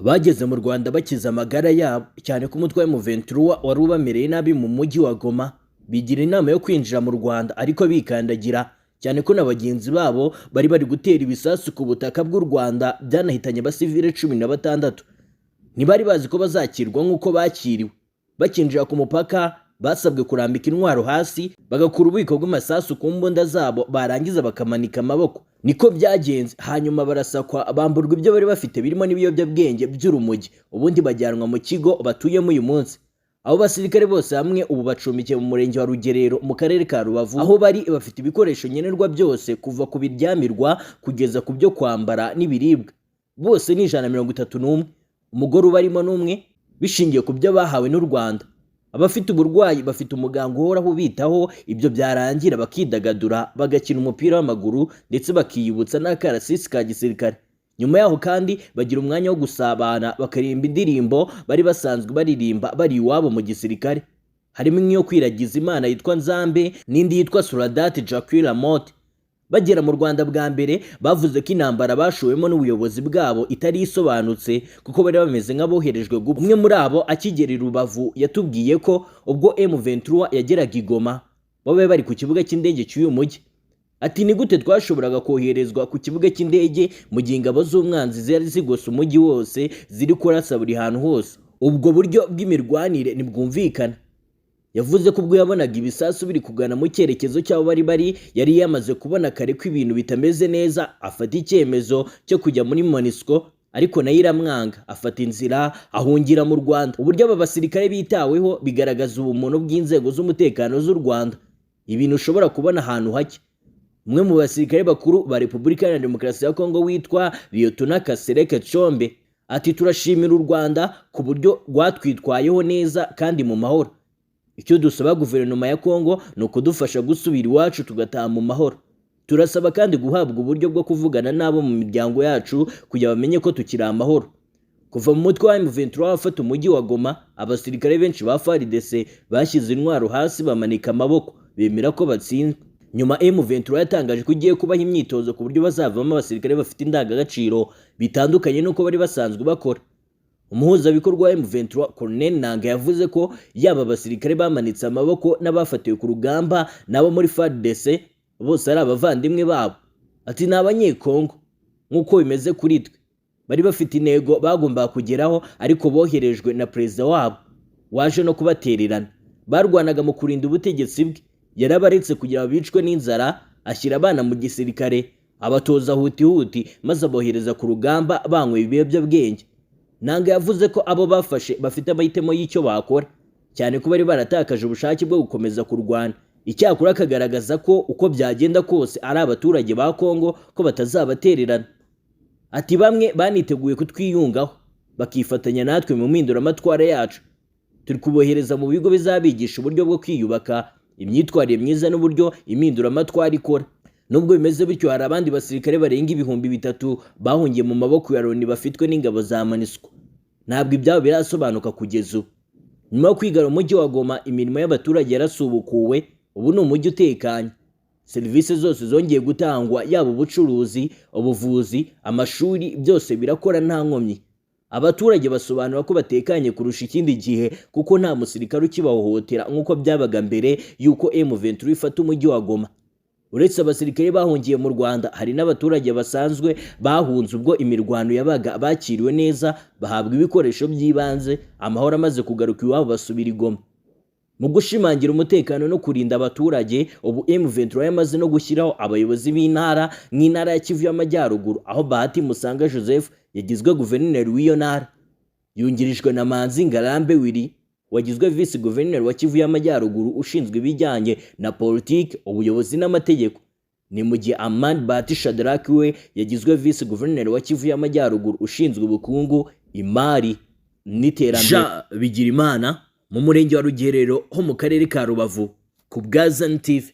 bageze mu Rwanda bakiza amagara yabo, cyane ko umutwe wa M23 wari ubamereye nabi mu mujyi wa Goma. Bigira inama yo kwinjira mu Rwanda ariko bikandagira, cyane ko na bagenzi babo bari gutera ibisasu ku butaka bw'u Rwanda byanahitanye abasivile 16. Ntibari bazi ko bazakirwa nk'uko bakiriwe. Bakinjira ku mupaka basabwe kurambika intwaro hasi, bagakura ububiko bw'amasasu ku mbunda zabo, barangiza bakamanika amaboko. Niko byagenze, hanyuma barasakwa, bamburwa ibyo bari bafite birimo n'ibiyobyabwenge by'urumogi, ubundi bajyanwa mu kigo batuyemo uyu munsi. Abo basirikare bose hamwe ubu bacumbikiye mu murenge wa Rugerero mu karere ka Rubavu, aho bari bafite ibikoresho nkenerwa byose kuva ku biryamirwa kugeza ku byo kwambara n'ibiribwa. Bose ni 131, umugore ubarimo n'umwe, bishingiye ku byo bahawe n'u Rwanda. Abafite uburwayi bafite umuganga uhoraho ubitaho, ibyo byarangira bakidagadura, bagakina umupira w'amaguru ndetse bakiyibutsa n'akarasisi ka gisirikare. Nyuma yaho kandi bagira umwanya wo gusabana, bakaririmba indirimbo bari basanzwe baririmba bari iwabo mu gisirikare. Harimo nk'iyo kwiragiza Imana yitwa Nzambe n'indi yitwa Suradati Jacques Lamotte. Bagera mu Rwanda bwa mbere bavuze ko intambara bashuwemo n'ubuyobozi bwabo itari isobanutse, kuko bari bameze nk'aboherejwe gupfa. Umwe muri abo akigera i Rubavu yatubwiye ko ubwo M23 yageraga i Goma babe bari ku kibuga cy'indege cy'uyu mujyi. Ati ni gute twashoboraga koherezwa ku kibuga cy'indege mu gihe ingabo z'umwanzi zari zigose umujyi wose, ziri kurasa buri hantu hose? Ubwo buryo bw'imirwanire ntibwumvikana. Yavuze ko ubwo yabonaga ibisasu biri kugana mu cyerekezo cy'aho bari yari yamaze kubona kare ko ibintu bitameze neza, afata icyemezo cyo kujya muri MONUSCO, ariko nayo iramwanga, afata inzira ahungira mu Rwanda. Uburyo aba basirikare bitaweho bigaragaza ubumuntu bw'inzego z'umutekano z'u Rwanda, ibintu ushobora kubona ahantu hake. Umwe mu basirikare bakuru ba Repubulika Iharanira Demokarasi ya Kongo witwa Lieutenant Kasereka Chombe ati turashimira u Rwanda ku buryo rwatwitwayeho neza kandi mu mahoro. Icyo dusaba guverinoma ya Kongo ni ukudufasha gusubira iwacu tugataha mu mahoro. Turasaba kandi guhabwa uburyo bwo kuvugana nabo mu miryango yacu kugira bamenye ko tukiri amahoro. Kuva mu mutwe wa M23 wafata umujyi wa Goma, abasirikare benshi ba FARDC bashyize intwaro hasi, bamanika amaboko, bemera ko batsinzwe. Nyuma M23 yatangaje ko igiye kubaha imyitozo ku buryo bazavamo abasirikare bafite indangagaciro bitandukanye n'uko bari basanzwe bakora. Umuhuzabikorwa wa M23 Colonel Nanga yavuze ko yaba abasirikare bamanitse amaboko n'abafatiwe ku rugamba nabo muri FARDC bose ari abavandimwe babo. Ati ni abanyekongo nk'uko bimeze kuri twe, bari bafite intego bagombaga kugeraho, ariko boherejwe na perezida wabo waje no kubatererana. Barwanaga mu kurinda ubutegetsi bwe, yarabaretse kugira bicwe n'inzara, ashyira abana mu gisirikare, abatoza huti maze abohereza ku rugamba banywe ibiyobyabwenge. Nanga yavuze ko abo bafashe bafite amahitamo y'icyo bakora, cyane ko bari baratakaje ubushake bwo gukomeza kurwana. Icyakora akagaragaza ko uko byagenda kose ari abaturage ba Kongo, ko batazabatererana. Ati bamwe baniteguye kutwiyungaho bakifatanya natwe mu mpinduramatwara yacu. Turi kubohereza mu bigo bizabigisha uburyo bwo kwiyubaka, imyitwarire myiza n'uburyo impinduramatwara ikora. Nubwo bimeze bityo, hari abandi basirikare barenga 3,000 bahungiye mu maboko ya Loni bafitwe n'ingabo za MONUSCO. Ntabwo ibyabo birasobanuka kugeza ubu. Nyuma yo kwigara umujyi wa Goma, imirimo y'abaturage yarasubukuwe, ubu ni umujyi utekanye. Serivisi zose zongeye gutangwa, yaba ubucuruzi, ubuvuzi, amashuri, byose birakora nta nkomyi. Abaturage basobanura ko batekanye kurusha ikindi gihe, kuko nta musirikare ukibahohotera nk'uko byabaga mbere yuko M23 ifata umujyi wa Goma. Uretse abasirikare bahungiye mu Rwanda, hari n'abaturage basanzwe bahunze ubwo imirwano yabaga, bakiriwe neza, bahabwa ibikoresho by'ibanze, amahoro amaze kugaruka iwabo basubira i Goma. Mu gushimangira umutekano no kurinda abaturage, ubu M23 yamaze no gushyiraho abayobozi b'intara, nk'intara ya Kivu y'Amajyaruguru, aho Bahati Musanga Joseph yagizwe guverineri w'iyo ntara, yungirijwe na Manzi Ngarambe Willy wagizwe vice guverineri wa Kivu y'Amajyaruguru ushinzwe ibijyanye na politiki, ubuyobozi n'amategeko. Ni mu gihe Amand Bahati Shadrack we yagizwe vice guverineri wa Kivu y'Amajyaruguru ushinzwe ubukungu, imari n'iterambere. Bigira Imana mu murenge wa Rugerero ho mu karere ka Rubavu, ku bwa Zan TV.